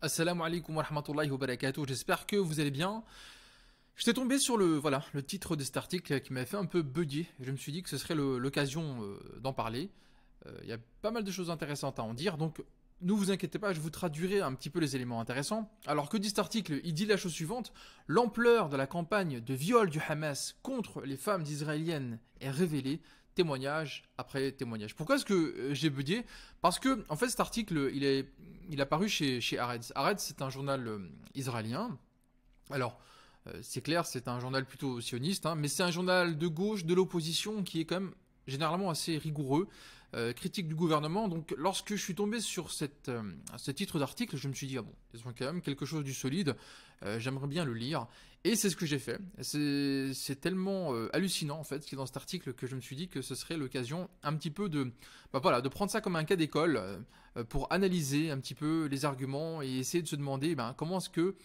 Assalamu alaikum wa rahmatullahi wa barakatuh, j'espère que vous allez bien. J'étais tombé sur le titre de cet article qui m'avait fait un peu bugger. Je me suis dit que ce serait l'occasion d'en parler. Il y a pas mal de choses intéressantes à en dire, donc ne vous inquiétez pas, je vous traduirai un petit peu les éléments intéressants. Alors que dit cet article? Il dit la chose suivante: l'ampleur de la campagne de viol du Hamas contre les femmes israéliennes est révélée, témoignage après témoignage. Pourquoi est-ce que j'ai bugué? Parce que, en fait, cet article, il a paru chez Haaretz. Haaretz, c'est un journal israélien. Alors, c'est clair, c'est un journal plutôt sioniste, hein, mais c'est un journal de gauche, de l'opposition, qui est quand même généralement assez rigoureux, critique du gouvernement. Donc, lorsque je suis tombé sur ce titre d'article, je me suis dit, ah bon, ils ont quand même quelque chose du solide, j'aimerais bien le lire. Et c'est ce que j'ai fait. C'est tellement hallucinant, en fait, ce qui est dans cet article, que je me suis dit que ce serait l'occasion un petit peu de prendre ça comme un cas d'école, pour analyser un petit peu les arguments et essayer de se demander, comment est-ce que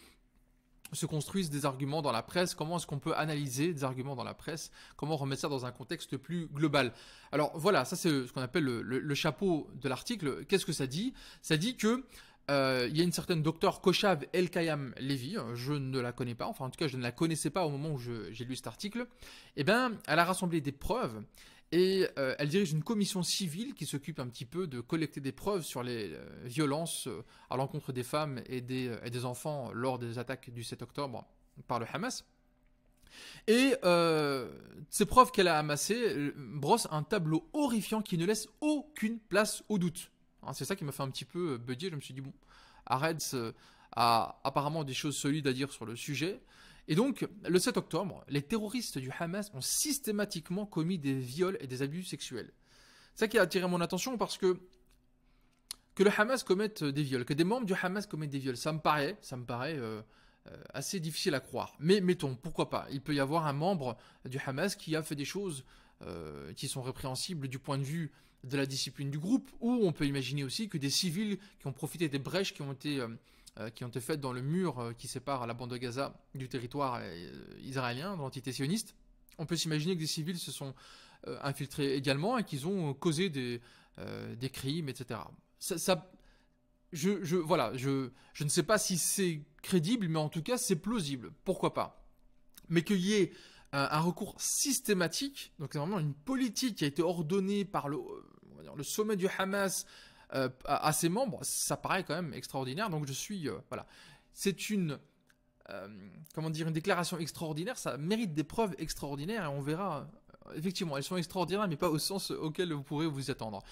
se construisent des arguments dans la presse, comment est-ce qu'on peut analyser des arguments dans la presse, comment remettre ça dans un contexte plus global. Alors voilà, ça c'est ce qu'on appelle le chapeau de l'article. Qu'est-ce que ça dit? Ça dit que il y a une certaine docteure Koshav El-Kayam Levi, je ne la connais pas, enfin en tout cas je ne la connaissais pas au moment où j'ai lu cet article. Eh bien, elle a rassemblé des preuves et elle dirige une commission civile qui s'occupe un petit peu de collecter des preuves sur les violences à l'encontre des femmes et des enfants lors des attaques du 7 octobre par le Hamas. Et ces preuves qu'elle a amassées brossent un tableau horrifiant qui ne laisse aucune place au doute. Hein, c'est ça qui m'a fait un petit peu bugger. Je me suis dit, bon, Haaretz a apparemment des choses solides à dire sur le sujet. Et donc, le 7 octobre, les terroristes du Hamas ont systématiquement commis des viols et des abus sexuels. C'est ça qui a attiré mon attention parce que le Hamas commette des viols, que des membres du Hamas commettent des viols, ça me paraît assez difficile à croire. Mais mettons, pourquoi pas? Il peut y avoir un membre du Hamas qui a fait des choses qui sont répréhensibles du point de vue de la discipline du groupe, ou on peut imaginer aussi que des civils qui ont profité des brèches qui ont été faites dans le mur qui sépare la bande de Gaza du territoire israélien, de l'entité sioniste. On peut s'imaginer que des civils se sont infiltrés également et qu'ils ont causé des crimes, etc. Je ne sais pas si c'est crédible, mais en tout cas c'est plausible. Pourquoi pas? Mais qu'il y ait un recours systématique, donc c'est vraiment une politique qui a été ordonnée par le sommet du Hamas à ses membres, ça paraît quand même extraordinaire. Donc je suis voilà, c'est une une déclaration extraordinaire, ça mérite des preuves extraordinaires et on verra. Effectivement, elles sont extraordinaires, mais pas au sens auquel vous pourrez vous attendre.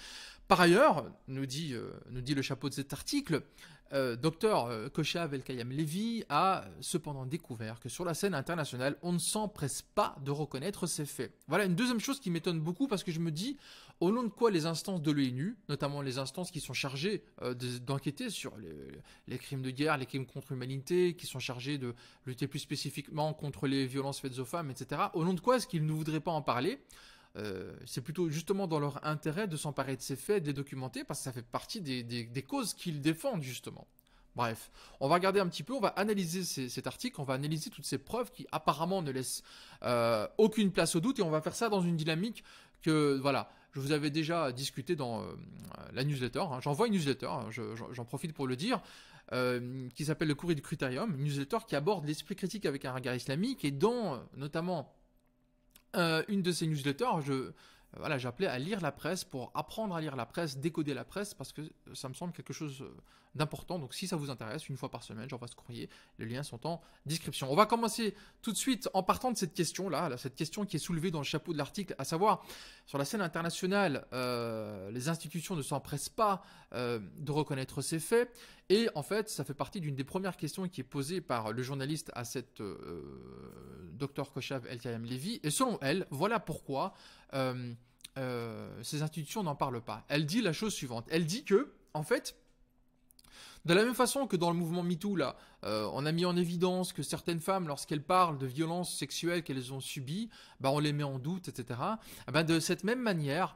Par ailleurs, nous dit le chapeau de cet article, Dr Koshav El-Kayam Levi a cependant découvert que sur la scène internationale, on ne s'empresse pas de reconnaître ces faits. Voilà une deuxième chose qui m'étonne beaucoup parce que je me dis, au nom de quoi les instances de l'ONU, notamment les instances qui sont chargées d'enquêter sur les crimes de guerre, les crimes contre l'humanité, qui sont chargées de lutter plus spécifiquement contre les violences faites aux femmes, etc., au nom de quoi est-ce qu'ils ne voudraient pas en parler? C'est plutôt justement dans leur intérêt de s'emparer de ces faits, de les documenter, parce que ça fait partie des causes qu'ils défendent justement. Bref, on va regarder un petit peu, on va analyser cet article, on va analyser toutes ces preuves qui apparemment ne laissent aucune place au doute, et on va faire ça dans une dynamique que, voilà, je vous avais déjà discuté dans la newsletter, hein. J'envoie une newsletter, hein, j'en profite pour le dire, qui s'appelle le Courrier du Critérium, une newsletter qui aborde l'esprit critique avec un regard islamique, et dans notamment une de ces newsletters, j'appelais à lire la presse pour apprendre à lire la presse, décoder la presse, parce que ça me semble quelque chose d'important. Donc si ça vous intéresse, une fois par semaine, j'envoie ce courrier. Les liens sont en description. On va commencer tout de suite en partant de cette question-là, cette question qui est soulevée dans le chapeau de l'article, à savoir, sur la scène internationale, les institutions ne s'empressent pas de reconnaître ces faits. Et en fait, ça fait partie d'une des premières questions qui est posée par le journaliste à cette Dr Koshav El-Kayam Levi. Et selon elle, voilà pourquoi ces institutions n'en parlent pas. Elle dit la chose suivante. Elle dit que, en fait, de la même façon que dans le mouvement MeToo, là, on a mis en évidence que certaines femmes, lorsqu'elles parlent de violences sexuelles qu'elles ont subies, on les met en doute, etc. De cette même manière,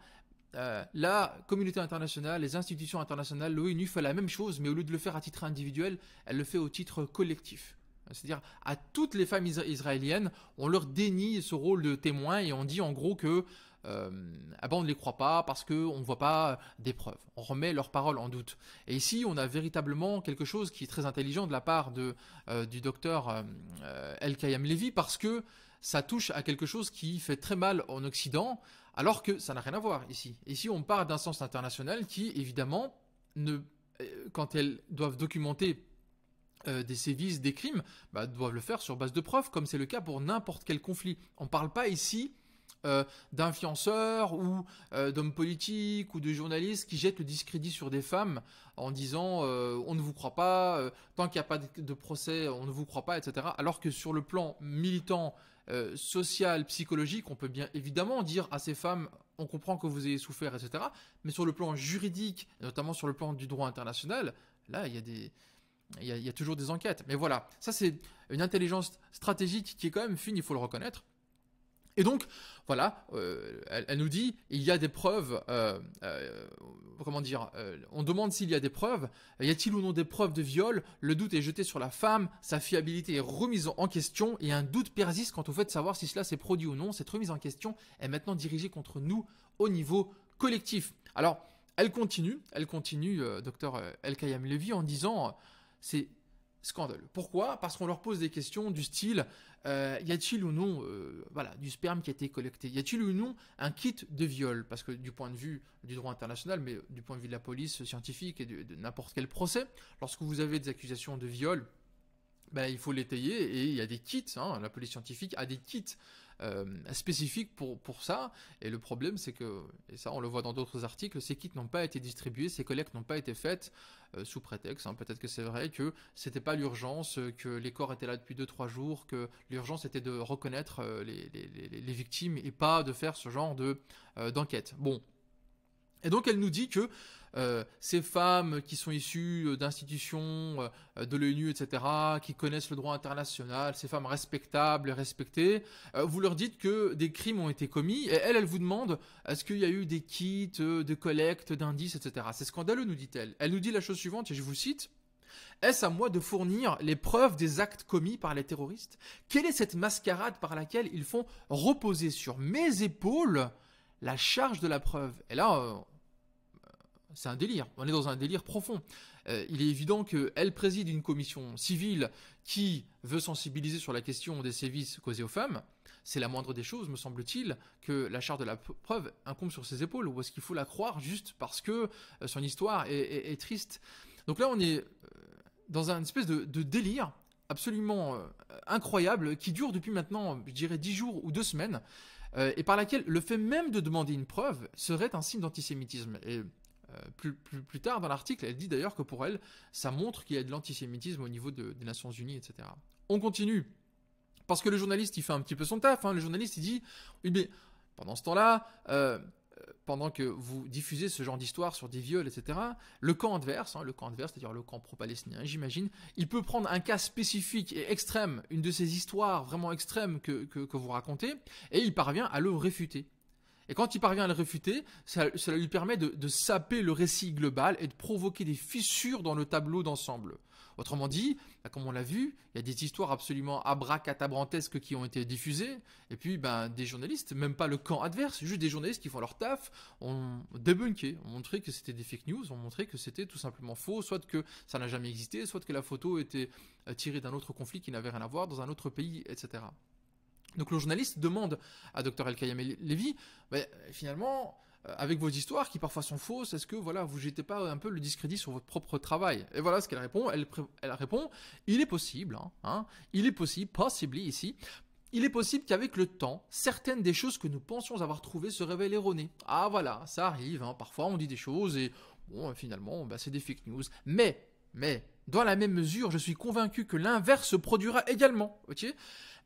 la communauté internationale, les institutions internationales, l'ONU fait la même chose, mais au lieu de le faire à titre individuel, elle le fait au titre collectif. C'est-à-dire, à toutes les femmes israéliennes, on leur dénie ce rôle de témoin et on dit en gros que ah ben on ne les croit pas parce qu'on ne voit pas des preuves. On remet leurs paroles en doute. Et ici, on a véritablement quelque chose qui est très intelligent de la part du docteur El-Kayam Levy, parce que ça touche à quelque chose qui fait très mal en Occident, alors que ça n'a rien à voir ici. Ici, on parle d'instances internationales qui, évidemment, quand elles doivent documenter des sévices, des crimes, doivent le faire sur base de preuves, comme c'est le cas pour n'importe quel conflit. On ne parle pas ici d'influenceurs ou d'hommes politiques ou de journalistes qui jettent le discrédit sur des femmes en disant on ne vous croit pas, tant qu'il n'y a pas de procès, on ne vous croit pas, etc. Alors que sur le plan militant, social, psychologique, on peut bien évidemment dire à ces femmes on comprend que vous ayez souffert, etc. Mais sur le plan juridique, notamment sur le plan du droit international, là, il y a toujours des enquêtes. Mais voilà, ça c'est une intelligence stratégique qui est quand même fine, il faut le reconnaître. Et donc, voilà, elle nous dit, il y a des preuves, on demande s'il y a des preuves, y a-t-il ou non des preuves de viol, le doute est jeté sur la femme, sa fiabilité est remise en question, et un doute persiste quant au fait de savoir si cela s'est produit ou non. Cette remise en question est maintenant dirigée contre nous au niveau collectif. Alors, elle continue, Dr El-Kayam Levy, en disant, c'est scandaleux. Pourquoi ? Parce qu'on leur pose des questions du style y a-t-il ou non du sperme qui a été collecté ? Y a-t-il ou non un kit de viol ? Parce que du point de vue du droit international, mais du point de vue de la police scientifique et de n'importe quel procès, lorsque vous avez des accusations de viol, il faut l'étayer, et il y a des kits, la police scientifique a des kits spécifiques pour ça, et le problème c'est que, et ça on le voit dans d'autres articles, ces kits n'ont pas été distribués, ces collectes n'ont pas été faites sous prétexte, peut-être que c'est vrai que c'était pas l'urgence, que les corps étaient là depuis 2-3 jours, que l'urgence était de reconnaître les victimes et pas de faire ce genre d'enquête. Bon. Et donc elle nous dit que ces femmes qui sont issues d'institutions de l'ONU, etc., qui connaissent le droit international, ces femmes respectables et respectées, vous leur dites que des crimes ont été commis, et elle vous demande est-ce qu'il y a eu des kits de collecte d'indices, etc. C'est scandaleux, nous dit-elle. Elle nous dit la chose suivante, et je vous cite: est-ce à moi de fournir les preuves des actes commis par les terroristes ? Quelle est cette mascarade par laquelle ils font reposer sur mes épaules la charge de la preuve ? Et là, c'est un délire, on est dans un délire profond. Il est évident qu'elle préside une commission civile qui veut sensibiliser sur la question des sévices causés aux femmes. C'est la moindre des choses, me semble-t-il, que la charge de la preuve incombe sur ses épaules, ou est-ce qu'il faut la croire juste parce que son histoire est triste ? Donc là, on est dans une espèce de délire absolument incroyable qui dure depuis maintenant, je dirais, 10 jours ou 2 semaines, et par laquelle le fait même de demander une preuve serait un signe d'antisémitisme. Et plus tard dans l'article, elle dit d'ailleurs que pour elle, ça montre qu'il y a de l'antisémitisme au niveau des Nations Unies, etc. On continue, parce que le journaliste, il fait un petit peu son taf. Le journaliste, il dit, oui, mais pendant ce temps-là, pendant que vous diffusez ce genre d'histoire sur des viols, etc., le camp adverse, c'est-à-dire le camp pro-palestinien, j'imagine, il peut prendre un cas spécifique et extrême, une de ces histoires vraiment extrêmes que vous racontez, et il parvient à le réfuter. Et quand il parvient à le réfuter, cela lui permet de saper le récit global et de provoquer des fissures dans le tableau d'ensemble. Autrement dit, comme on l'a vu, il y a des histoires absolument abracadabrantesques qui ont été diffusées, et puis des journalistes, même pas le camp adverse, juste des journalistes qui font leur taf, ont débunké, ont montré que c'était des fake news, ont montré que c'était tout simplement faux, soit que ça n'a jamais existé, soit que la photo était tirée d'un autre conflit qui n'avait rien à voir dans un autre pays, etc. Donc le journaliste demande à Dr El-Kayam Levy, finalement, avec vos histoires qui parfois sont fausses, est-ce que vous jetez pas un peu le discrédit sur votre propre travail ? Et voilà ce qu'elle répond. Elle répond, il est possible, il est possible, possibly ici, il est possible qu'avec le temps, certaines des choses que nous pensions avoir trouvées se révèlent erronées. Ah voilà, ça arrive, parfois on dit des choses et finalement c'est des fake news. Mais, dans la même mesure, je suis convaincu que l'inverse se produira également, ok ?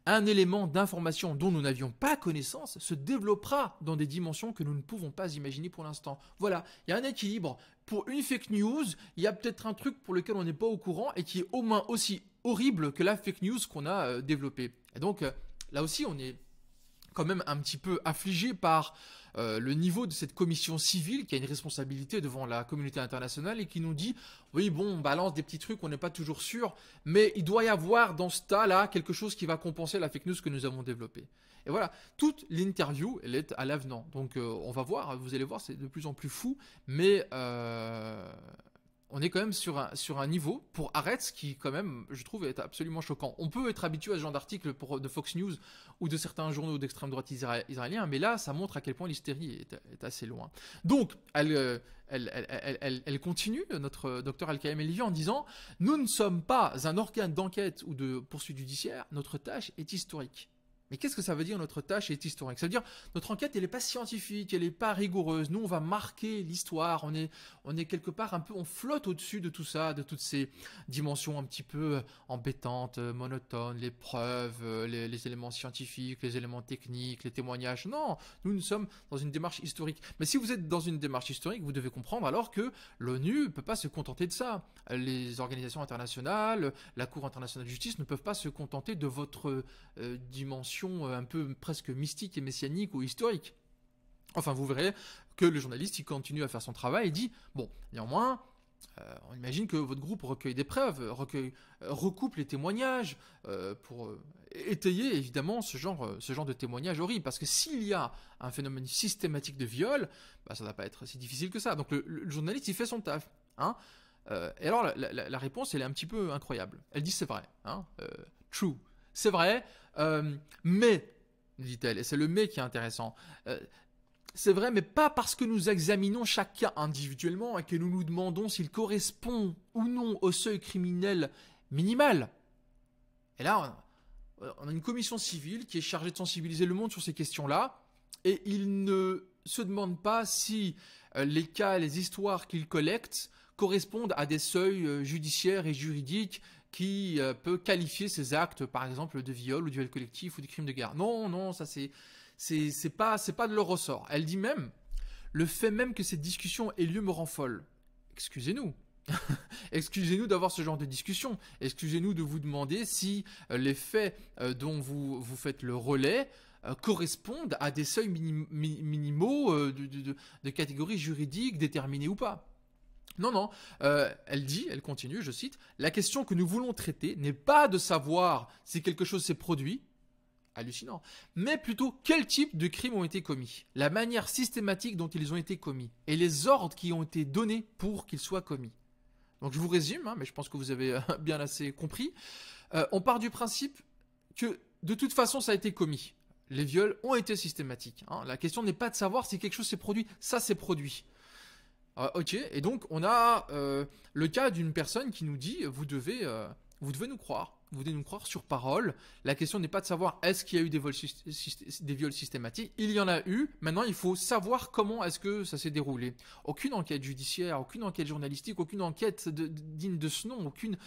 Un élément d'information dont nous n'avions pas connaissance se développera dans des dimensions que nous ne pouvons pas imaginer pour l'instant. Voilà, il y a un équilibre. Pour une fake news, il y a peut-être un truc pour lequel on n'est pas au courant et qui est au moins aussi horrible que la fake news qu'on a développée. Et donc, là aussi, on est quand même un petit peu affligé par le niveau de cette commission civile qui a une responsabilité devant la communauté internationale et qui nous dit oui bon on balance des petits trucs, on n'est pas toujours sûr, mais il doit y avoir dans ce tas-là quelque chose qui va compenser la fake news que nous avons développée. Et voilà, toute l'interview elle est à l'avenant. Donc on va voir, vous allez voir, c'est de plus en plus fou, mais on est quand même sur un niveau pour Haaretz qui quand même, je trouve, est absolument choquant. On peut être habitué à ce genre d'articles de Fox News ou de certains journaux d'extrême droite israéliens, mais là, ça montre à quel point l'hystérie est assez loin. Donc, elle continue, notre docteur Al-Qaïm Elivi, en disant « Nous ne sommes pas un organe d'enquête ou de poursuite judiciaire, notre tâche est historique. » Mais qu'est-ce que ça veut dire notre tâche est historique? Ça veut dire notre enquête elle n'est pas scientifique, elle n'est pas rigoureuse. Nous on va marquer l'histoire, on est quelque part un peu, on flotte au-dessus de tout ça, de toutes ces dimensions un petit peu embêtantes, monotones, les preuves, les éléments scientifiques, les éléments techniques, les témoignages. Non, nous sommes dans une démarche historique. Mais si vous êtes dans une démarche historique, vous devez comprendre alors que l'ONU ne peut pas se contenter de ça. Les organisations internationales, la Cour internationale de justice ne peuvent pas se contenter de votre dimension un peu presque mystique et messianique ou historique. Enfin, vous verrez que le journaliste, il continue à faire son travail et dit, bon, néanmoins, on imagine que votre groupe recueille des preuves, recoupe les témoignages pour étayer évidemment ce genre de témoignages horribles. Parce que s'il y a un phénomène systématique de viol, bah, ça ne va pas être si difficile que ça. Donc le journaliste, il fait son taf. Hein. Et alors, la réponse, elle est un petit peu incroyable. Elle dit, c'est vrai. Hein, true. C'est vrai, mais, dit-elle, et c'est le mais qui est intéressant, c'est vrai, mais pas parce que nous examinons chaque cas individuellement et que nous nous demandons s'il correspond ou non au seuil criminel minimal. Et là, on a une commission civile qui est chargée de sensibiliser le monde sur ces questions-là, et il ne se demande pas si les cas, les histoires qu'il collecte correspondent à des seuils judiciaires et juridiques qui peut qualifier ces actes, par exemple, de viol ou de viol collectif ou de crime de guerre. Non, ça c'est pas de leur ressort. Elle dit même, le fait même que cette discussion ait lieu me rend folle. Excusez-nous. Excusez-nous d'avoir ce genre de discussion. Excusez-nous de vous demander si les faits dont vous faites le relais correspondent à des seuils minimaux de catégories juridiques déterminées ou pas. Non, elle continue, je cite, « La question que nous voulons traiter n'est pas de savoir si quelque chose s'est produit, hallucinant, mais plutôt quel type de crimes ont été commis, la manière systématique dont ils ont été commis, et les ordres qui ont été donnés pour qu'ils soient commis. » Donc je vous résume, hein, mais je pense que vous avez bien assez compris. On part du principe que de toute façon ça a été commis. Les viols ont été systématiques. Hein. La question n'est pas de savoir si quelque chose s'est produit, ça s'est produit. Ok, et donc on a le cas d'une personne qui nous dit vous devez nous croire. Vous devez nous croire sur parole. La question n'est pas de savoir est-ce qu'il y a eu des viols systématiques. Il y en a eu. Maintenant, il faut savoir comment est-ce que ça s'est déroulé. Aucune enquête judiciaire, aucune enquête journalistique, aucune enquête digne de ce nom, aucune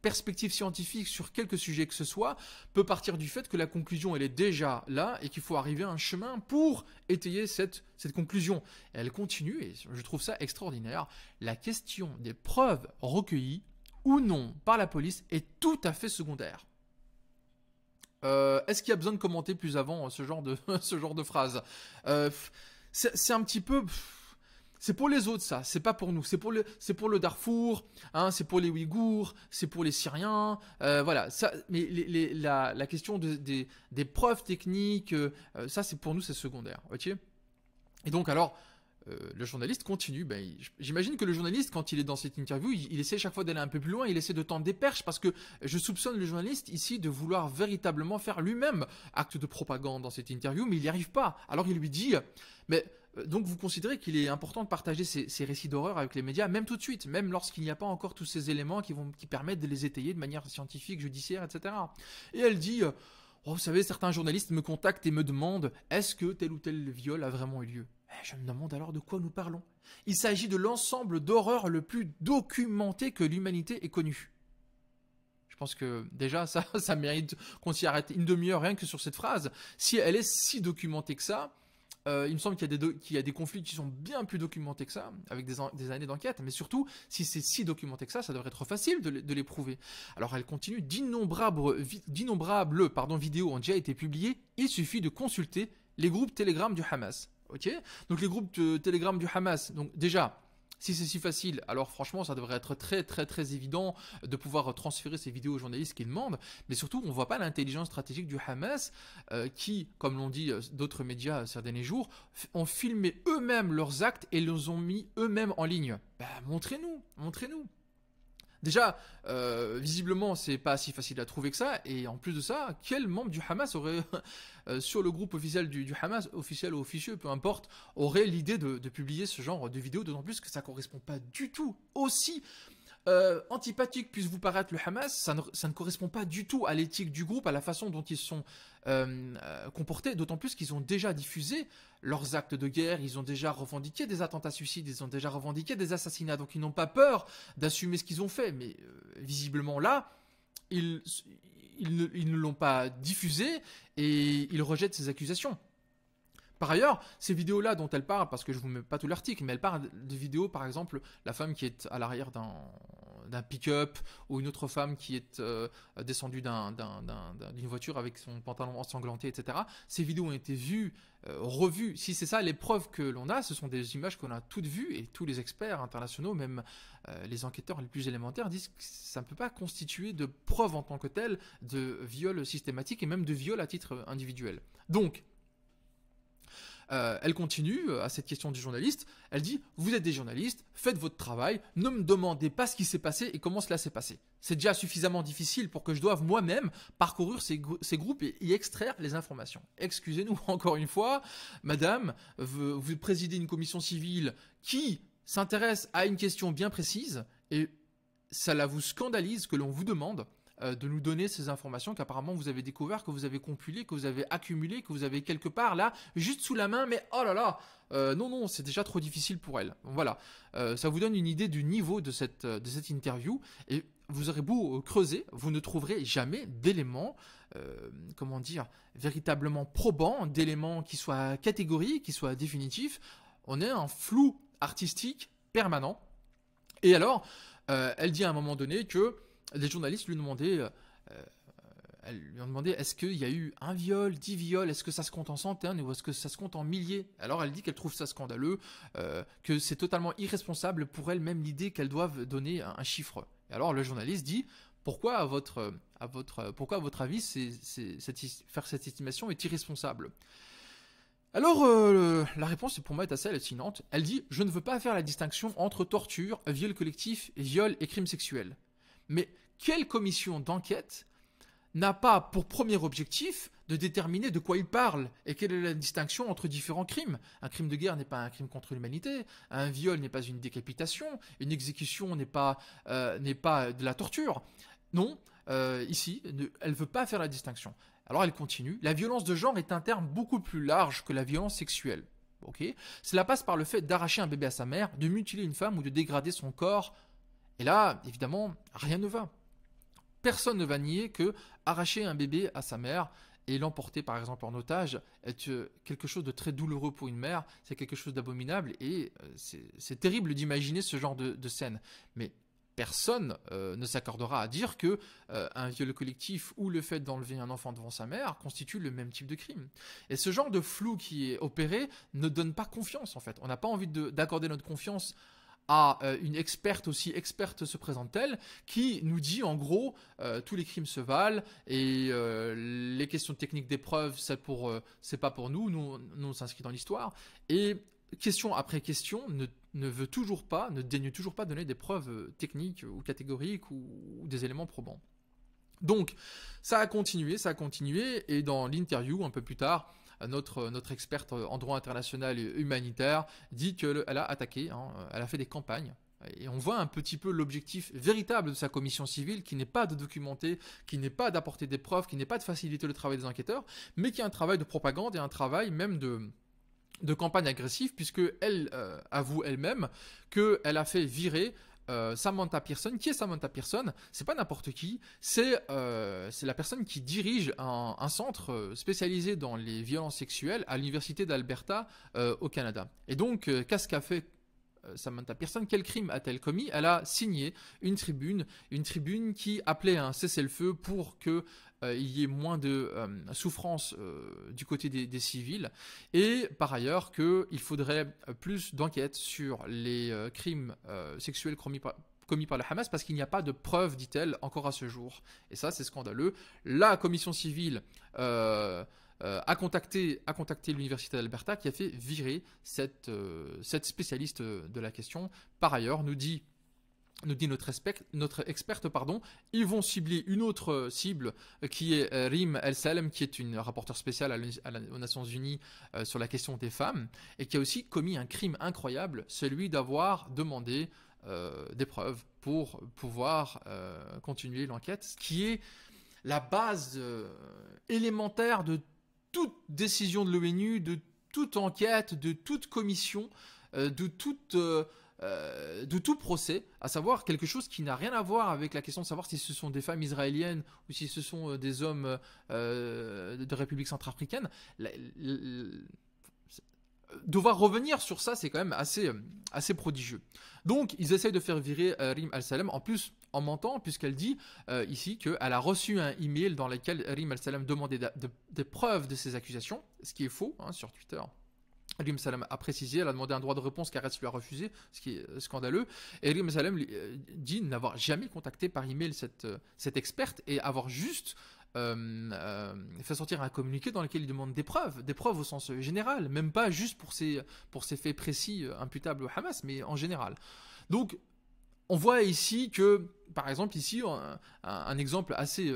perspective scientifique sur quelque sujet que ce soit peut partir du fait que la conclusion elle est déjà là et qu'il faut arriver à un chemin pour étayer cette conclusion. Et elle continue et je trouve ça extraordinaire. La question des preuves recueillies ou non par la police est tout à fait secondaire. Est-ce qu'il y a besoin de commenter plus avant ce genre de phrase? C'est un petit peu... C'est pour les autres, ça. C'est pas pour nous. C'est pour le Darfour, hein, c'est pour les Ouïghours, c'est pour les Syriens. Voilà. Ça, mais la question des preuves techniques, ça, c'est pour nous, c'est secondaire. Ok. Et donc, alors, le journaliste continue. J'imagine que le journaliste, quand il est dans cette interview, il essaie chaque fois d'aller un peu plus loin. Il essaie de tendre des perches parce que je soupçonne le journaliste ici de vouloir véritablement faire lui-même acte de propagande dans cette interview, mais il n'y arrive pas. Alors, il lui dit, mais... Donc vous considérez qu'il est important de partager ces récits d'horreur avec les médias, même tout de suite, même lorsqu'il n'y a pas encore tous ces éléments qui permettent de les étayer de manière scientifique, judiciaire, etc. Et elle dit, vous savez, certains journalistes me contactent et me demandent, est-ce que tel ou tel viol a vraiment eu lieu? Je me demande alors de quoi nous parlons. Il s'agit de l'ensemble d'horreurs le plus documenté que l'humanité ait connu. Je pense que déjà, ça mérite qu'on s'y arrête une demi-heure rien que sur cette phrase. Si elle est si documentée que ça, il me semble qu'il y a des conflits qui sont bien plus documentés que ça, avec des années d'enquête, mais surtout, si c'est si documenté que ça devrait être facile de les prouver. Alors elle continue, d'innombrables vidéos ont déjà été publiées, il suffit de consulter les groupes Telegram du Hamas. Ok. Donc les groupes de Telegram du Hamas. Donc déjà, si c'est si facile, alors franchement, ça devrait être très très très évident de pouvoir transférer ces vidéos aux journalistes qui demandent. Mais surtout, on ne voit pas l'intelligence stratégique du Hamas qui, comme l'ont dit d'autres médias ces derniers jours, ont filmé eux-mêmes leurs actes et les ont mis eux-mêmes en ligne. Bah, montrez-nous, montrez-nous. Déjà, visiblement, c'est pas si facile à trouver que ça. Et en plus de ça, quel membre du Hamas aurait, sur le groupe officiel du Hamas, officiel ou officieux, peu importe, aurait l'idée de publier ce genre de vidéo, d'autant plus que ça correspond pas du tout aussi antipathique puisse vous paraître le Hamas, ça ne correspond pas du tout à l'éthique du groupe, à la façon dont ils sont comportés, d'autant plus qu'ils ont déjà diffusé leurs actes de guerre, ils ont déjà revendiqué des attentats suicides, ils ont déjà revendiqué des assassinats, donc ils n'ont pas peur d'assumer ce qu'ils ont fait, mais visiblement là, ils ne l'ont pas diffusé et ils rejettent ces accusations. Par ailleurs, ces vidéos-là dont elle parle, parce que je ne vous mets pas tout l'article, mais elle parle de vidéos, par exemple, la femme qui est à l'arrière d'un pick-up, ou une autre femme qui est descendue d'une voiture avec son pantalon ensanglanté, etc. Ces vidéos ont été vues, revues. Si c'est ça les preuves que l'on a, ce sont des images qu'on a toutes vues, et tous les experts internationaux, même les enquêteurs les plus élémentaires, disent que ça ne peut pas constituer de preuve en tant que telle de viol systématique, et même de viol à titre individuel. Donc, elle continue à cette question du journaliste. Elle dit « Vous êtes des journalistes, faites votre travail, ne me demandez pas ce qui s'est passé et comment cela s'est passé. C'est déjà suffisamment difficile pour que je doive moi-même parcourir ces groupes et y extraire les informations. Excusez-nous encore une fois, madame, vous présidez une commission civile qui s'intéresse à une question bien précise et cela vous scandalise que l'on vous demande de nous donner ces informations qu'apparemment vous avez découvert, que vous avez compilées, que vous avez accumulées, que vous avez quelque part là, juste sous la main, mais oh là là, non, c'est déjà trop difficile pour elle. Voilà, ça vous donne une idée du niveau de cette interview, et vous aurez beau creuser, vous ne trouverez jamais d'éléments, comment dire, véritablement probants, d'éléments qui soient catégoriques, qui soient définitifs. On est un flou artistique permanent. Et alors, elle dit à un moment donné que les journalistes lui demandaient, est-ce qu'il y a eu un viol, 10 viols, est-ce que ça se compte en centaines ou est-ce que ça se compte en milliers? Alors elle dit qu'elle trouve ça scandaleux, que c'est totalement irresponsable pour elle même l'idée qu'elle doive donner un chiffre. Et alors le journaliste dit, pourquoi à votre avis faire cette estimation est irresponsable? Alors, la réponse pour moi est assez hallucinante. Elle dit « Je ne veux pas faire la distinction entre torture, viol collectif, viol et crime sexuel. » Mais quelle commission d'enquête n'a pas pour premier objectif de déterminer de quoi il parle et quelle est la distinction entre différents crimes? Un crime de guerre n'est pas un crime contre l'humanité, un viol n'est pas une décapitation, une exécution n'est pas de la torture. Non, ici, elle ne veut pas faire la distinction. Alors elle continue. La violence de genre est un terme beaucoup plus large que la violence sexuelle. Okay. Cela passe par le fait d'arracher un bébé à sa mère, de mutiler une femme ou de dégrader son corps. Et là, évidemment, rien ne va. Personne ne va nier que arracher un bébé à sa mère et l'emporter par exemple en otage est quelque chose de très douloureux pour une mère, c'est quelque chose d'abominable et c'est terrible d'imaginer ce genre de scène. Mais personne ne s'accordera à dire que un viol collectif ou le fait d'enlever un enfant devant sa mère constitue le même type de crime. Et ce genre de flou qui est opéré ne donne pas confiance en fait. On n'a pas envie d'accorder notre confiance à une experte, aussi experte se présente-t-elle, qui nous dit en gros tous les crimes se valent et les questions techniques des preuves c'est pas pour nous on s'inscrit dans l'histoire, et question après question ne daigne toujours pas donner des preuves techniques ou catégoriques ou des éléments probants. Donc ça a continué et dans l'interview un peu plus tard, notre experte en droit international et humanitaire dit qu'elle a attaqué, elle a fait des campagnes. Et on voit un petit peu l'objectif véritable de sa commission civile, qui n'est pas de documenter, qui n'est pas d'apporter des preuves, qui n'est pas de faciliter le travail des enquêteurs, mais qui est un travail de propagande et un travail même de campagne agressive, puisqu'elle avoue elle-même qu'elle a fait virer Samantha Pearson. Qui est Samantha Pearson? C'est pas n'importe qui, c'est la personne qui dirige un centre spécialisé dans les violences sexuelles à l'université d'Alberta au Canada. Et donc, qu'est-ce qu'a fait Samantha Pearson, quel crime a-t-elle commis? Elle a signé une tribune qui appelait à un cessez-le-feu pour que il y ait moins de souffrance du côté des civils, et par ailleurs qu'il faudrait plus d'enquêtes sur les crimes sexuels commis par le Hamas, parce qu'il n'y a pas de preuves, dit-elle, encore à ce jour. Et ça, c'est scandaleux. La commission civile a contacté l'université d'Alberta, qui a fait virer cette spécialiste de la question. Par ailleurs, nous dit notre experte, ils vont cibler une autre cible qui est Rim El Salem, qui est une rapporteure spéciale aux Nations Unies sur la question des femmes, et qui a aussi commis un crime incroyable, celui d'avoir demandé des preuves pour pouvoir continuer l'enquête, ce qui est la base élémentaire de toute décision de l'ONU, de toute enquête, de toute commission, de tout procès, à savoir quelque chose qui n'a rien à voir avec la question de savoir si ce sont des femmes israéliennes ou si ce sont des hommes de République centrafricaine. Devoir revenir sur ça, c'est quand même assez prodigieux. Donc, ils essayent de faire virer Rim Al-Salem, en plus en mentant, puisqu'elle dit ici qu'elle a reçu un email dans lequel Rim Al-Salem demandait des preuves de ses accusations, ce qui est faux, sur Twitter. Rim Salem a précisé, elle a demandé un droit de réponse qu'Aretz lui a refusé, ce qui est scandaleux. Et Rim Salem dit n'avoir jamais contacté par email cette experte et avoir juste fait sortir un communiqué dans lequel il demande des preuves au sens général, même pas juste pour ces faits précis imputables au Hamas, mais en général. Donc, on voit ici que, par exemple, ici, un exemple assez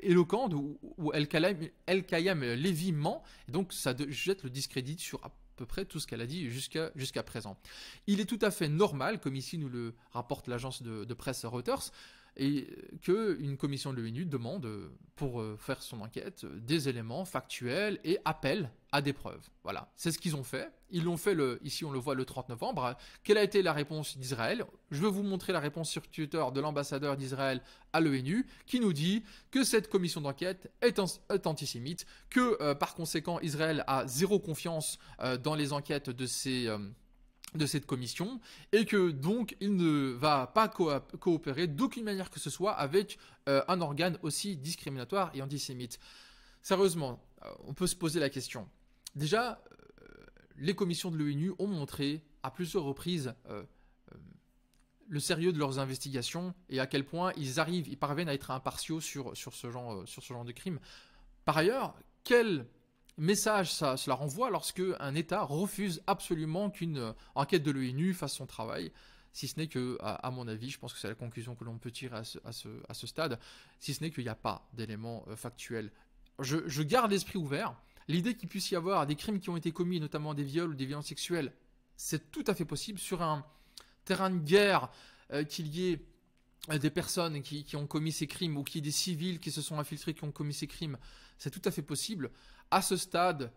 éloquent où El-Kayam Lévi ment, et donc ça jette le discrédit sur à peu près tout ce qu'elle a dit jusqu'à présent. Il est tout à fait normal, comme ici nous le rapporte l'agence de presse Reuters, et qu'une commission de l'ONU demande, pour faire son enquête, des éléments factuels et appelle à des preuves. Voilà, c'est ce qu'ils ont fait. Ils l'ont fait, ici on le voit le 30 novembre. Quelle a été la réponse d'Israël? Je vais vous montrer la réponse sur Twitter de l'ambassadeur d'Israël à l'ONU, qui nous dit que cette commission d'enquête est antisémite, que par conséquent Israël a zéro confiance dans les enquêtes de cette commission, et que donc il ne va pas coopérer d'aucune manière que ce soit avec un organe aussi discriminatoire et antisémite. Sérieusement, on peut se poser la question. Déjà, les commissions de l'ONU ont montré à plusieurs reprises le sérieux de leurs investigations et à quel point ils parviennent à être impartiaux sur ce genre de crime. Par ailleurs, quel message cela renvoie lorsque un État refuse absolument qu'une enquête de l'ONU fasse son travail, si ce n'est que, à mon avis, je pense que c'est la conclusion que l'on peut tirer à ce stade, si ce n'est qu'il n'y a pas d'éléments factuels. Je garde l'esprit ouvert. L'idée qu'il puisse y avoir des crimes qui ont été commis, notamment des viols ou des violences sexuelles, c'est tout à fait possible. Sur un terrain de guerre, qu'il y ait des personnes qui ont commis ces crimes, ou qu'il y ait des civils qui se sont infiltrés, qui ont commis ces crimes, c'est tout à fait possible. À ce stade,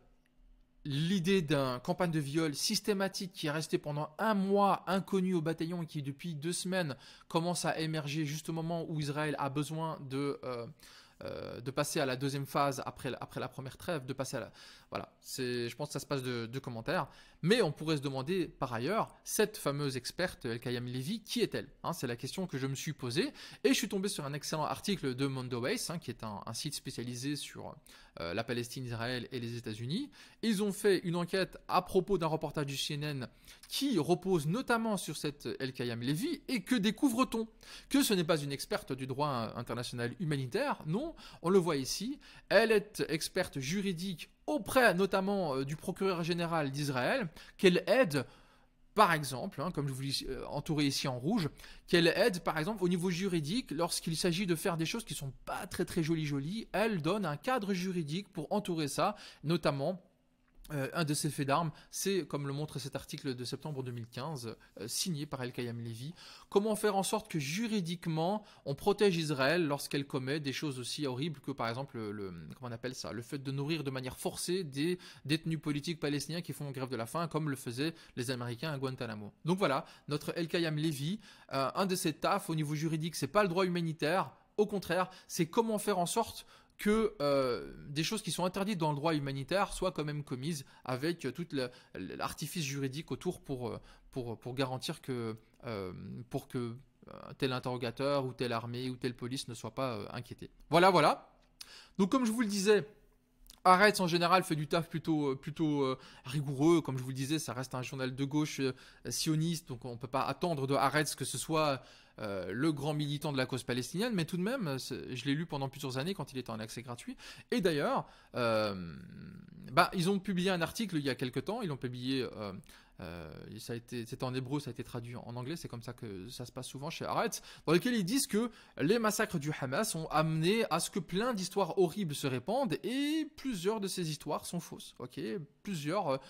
l'idée d'une campagne de viol systématique qui est restée pendant un mois inconnue au bataillon et qui depuis 2 semaines commence à émerger juste au moment où Israël a besoin de passer à la deuxième phase après la première trêve, voilà, je pense que ça se passe de commentaires. Mais on pourrait se demander par ailleurs, cette fameuse experte El-Kayam Lévi, qui est-elle? C'est la question que je me suis posée, et je suis tombé sur un excellent article de Mondoways, qui est un site spécialisé sur la Palestine, Israël et les États-Unis. Ils ont fait une enquête à propos d'un reportage du CNN qui repose notamment sur cette El-Kayam Lévi, et que découvre-t-on? Que ce n'est pas une experte du droit international humanitaire, non, on le voit ici, elle est experte juridique auprès notamment du procureur général d'Israël, qu'elle aide, par exemple, comme je vous l'ai entouré ici en rouge, qu'elle aide par exemple au niveau juridique lorsqu'il s'agit de faire des choses qui ne sont pas très très jolies, elle donne un cadre juridique pour entourer ça, notamment. Un de ces faits d'armes, c'est, comme le montre cet article de septembre 2015, signé par El-Kayam Lévi, comment faire en sorte que juridiquement, on protège Israël lorsqu'elle commet des choses aussi horribles que, par exemple, comment on appelle ça, le fait de nourrir de manière forcée des détenus politiques palestiniens qui font grève de la faim, comme le faisaient les Américains à Guantanamo. Donc voilà, notre El-Kayam Lévi, un de ses tafs au niveau juridique, c'est pas le droit humanitaire, au contraire, c'est comment faire en sorte que des choses qui sont interdites dans le droit humanitaire soient quand même commises avec tout l'artifice juridique autour pour pour garantir que pour que tel interrogateur ou telle armée ou telle police ne soit pas inquiété. Voilà, voilà. Donc comme je vous le disais, Haaretz en général fait du taf plutôt rigoureux, comme je vous le disais, ça reste un journal de gauche sioniste, donc on ne peut pas attendre de Haaretz que ce soit le grand militant de la cause palestinienne, mais tout de même, je l'ai lu pendant plusieurs années quand il était en accès gratuit. Et d'ailleurs, ils ont publié un article il y a quelques temps, ils l'ont publié, c'était en hébreu, ça a été traduit en anglais, c'est comme ça que ça se passe souvent chez Haaretz, dans lequel ils disent que les massacres du Hamas ont amené à ce que plein d'histoires horribles se répandent, et plusieurs de ces histoires sont fausses, ok, plusieurs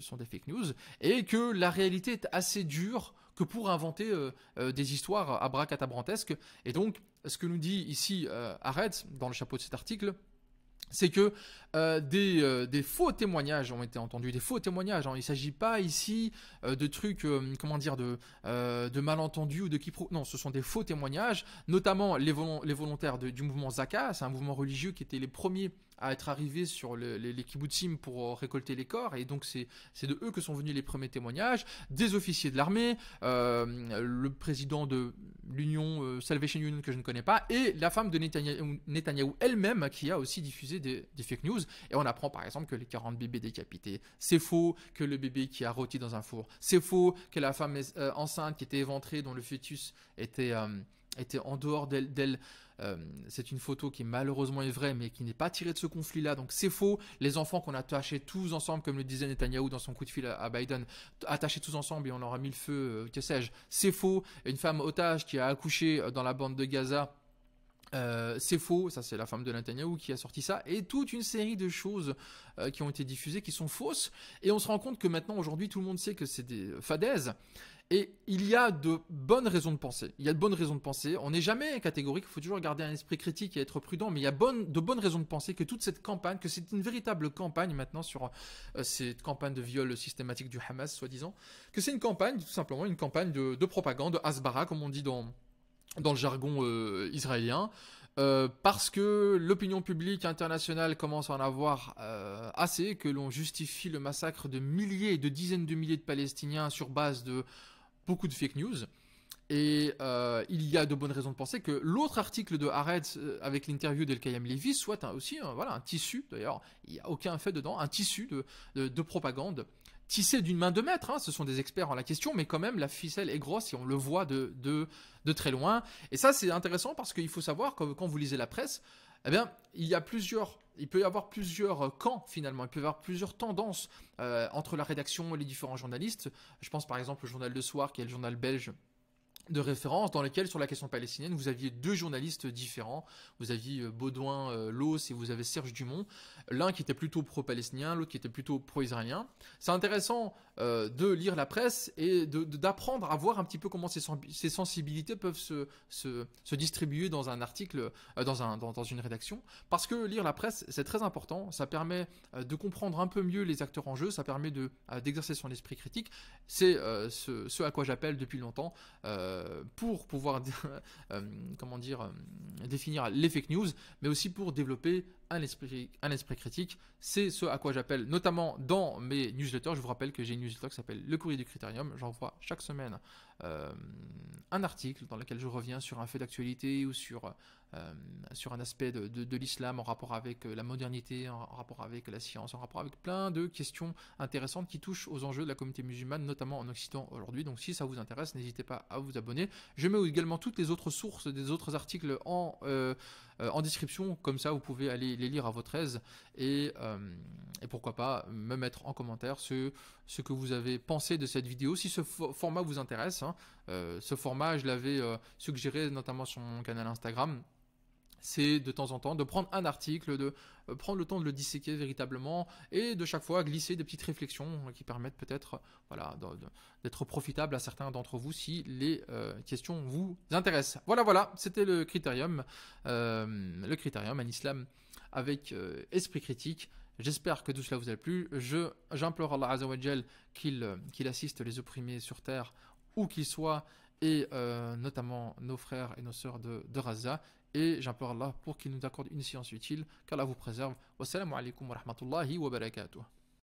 sont des fake news, et que la réalité est assez dure que pour inventer des histoires abracadabrantesques. Et donc, ce que nous dit ici Haaretz, dans le chapeau de cet article, c'est que des faux témoignages ont été entendus, des faux témoignages. Hein. Il ne s'agit pas ici de trucs, de malentendus ou de quiproquos. Non, ce sont des faux témoignages, notamment les volontaires du mouvement Zaka. C'est un mouvement religieux qui était les premiers à être arrivés sur les kibbutzim pour récolter les corps, et donc c'est de eux que sont venus les premiers témoignages, des officiers de l'armée, le président de l'Union Salvation Union que je ne connais pas, et la femme de Netanyahou elle-même qui a aussi diffusé des fake news. Et on apprend par exemple que les 40 bébés décapités, c'est faux, que le bébé qui a rôti dans un four, c'est faux, que la femme enceinte qui était éventrée, dont le fœtus était en dehors d'elle. C'est une photo qui malheureusement est vraie, mais qui n'est pas tirée de ce conflit-là, donc c'est faux. Les enfants qu'on a attachés tous ensemble, comme le disait Netanyahou dans son coup de fil à Biden, attachés tous ensemble et on leur a mis le feu, que sais-je, c'est faux. Une femme otage qui a accouché dans la bande de Gaza, c'est faux, ça c'est la femme de Netanyahou qui a sorti ça, et toute une série de choses qui ont été diffusées qui sont fausses, et on se rend compte que maintenant aujourd'hui tout le monde sait que c'est des fadaises, et il y a de bonnes raisons de penser, on n'est jamais catégorique, il faut toujours garder un esprit critique et être prudent, mais il y a de bonnes raisons de penser que toute cette campagne, que c'est une véritable campagne maintenant sur cette campagne de viol systématique du Hamas soi-disant, que c'est une campagne, tout simplement une campagne de propagande, de hasbara comme on dit dans le jargon israélien, parce que l'opinion publique internationale commence à en avoir assez, que l'on justifie le massacre de milliers et de dizaines de milliers de Palestiniens sur base de beaucoup de fake news. Et il y a de bonnes raisons de penser que l'autre article de Haaretz avec l'interview d'Elkayem Levi soit aussi un tissu, d'ailleurs, il n'y a aucun fait dedans, un tissu de propagande tissé d'une main de maître, hein, ce sont des experts en la question, mais quand même la ficelle est grosse et on le voit de très loin. Et ça c'est intéressant parce qu'il faut savoir que quand vous lisez la presse, eh bien, il peut y avoir plusieurs camps finalement, il peut y avoir plusieurs tendances entre la rédaction et les différents journalistes. Je pense par exemple au journal Le Soir, qui est le journal belge de référence, dans lequel sur la question palestinienne vous aviez deux journalistes différents, vous aviez Baudouin Loos et vous avez Serge Dumont, l'un qui était plutôt pro-palestinien, l'autre qui était plutôt pro-israélien. C'est intéressant de lire la presse et d'apprendre à voir un petit peu comment ces sensibilités peuvent se distribuer dans un article, dans une rédaction, parce que lire la presse c'est très important, ça permet de comprendre un peu mieux les acteurs en jeu, ça permet d'exercer son esprit critique. C'est ce à quoi j'appelle depuis longtemps pour pouvoir définir les fake news, mais aussi pour développer un esprit critique. C'est ce à quoi j'appelle, notamment dans mes newsletters. Je vous rappelle que j'ai une newsletter qui s'appelle Le Courrier du Critérium. J'envoie chaque semaine un article dans lequel je reviens sur un fait d'actualité ou sur un aspect de l'islam en rapport avec la modernité, en rapport avec la science, en rapport avec plein de questions intéressantes qui touchent aux enjeux de la communauté musulmane, notamment en Occident aujourd'hui. Donc si ça vous intéresse, n'hésitez pas à vous abonner. Je mets également toutes les autres sources des autres articles en description, comme ça vous pouvez aller les lire à votre aise et pourquoi pas me mettre en commentaire ce que vous avez pensé de cette vidéo, si ce format vous intéresse. Hein. Ce format, je l'avais suggéré notamment sur mon canal Instagram. C'est de temps en temps de prendre un article, de prendre le temps de le disséquer véritablement et de chaque fois glisser des petites réflexions qui permettent peut-être d'être profitables à certains d'entre vous si les questions vous intéressent. Voilà, c'était le Critérium, un islam avec esprit critique. J'espère que tout cela vous a plu. J'implore Allah Azza wa Jal qu'il assiste les opprimés sur terre où qu'ils soient, et notamment nos frères et nos sœurs de Gaza. Et j'implore Allah pour qu'il nous accorde une science utile, qu'Allah vous préserve. Wassalamu alaikum wa rahmatullahi wa barakatuh.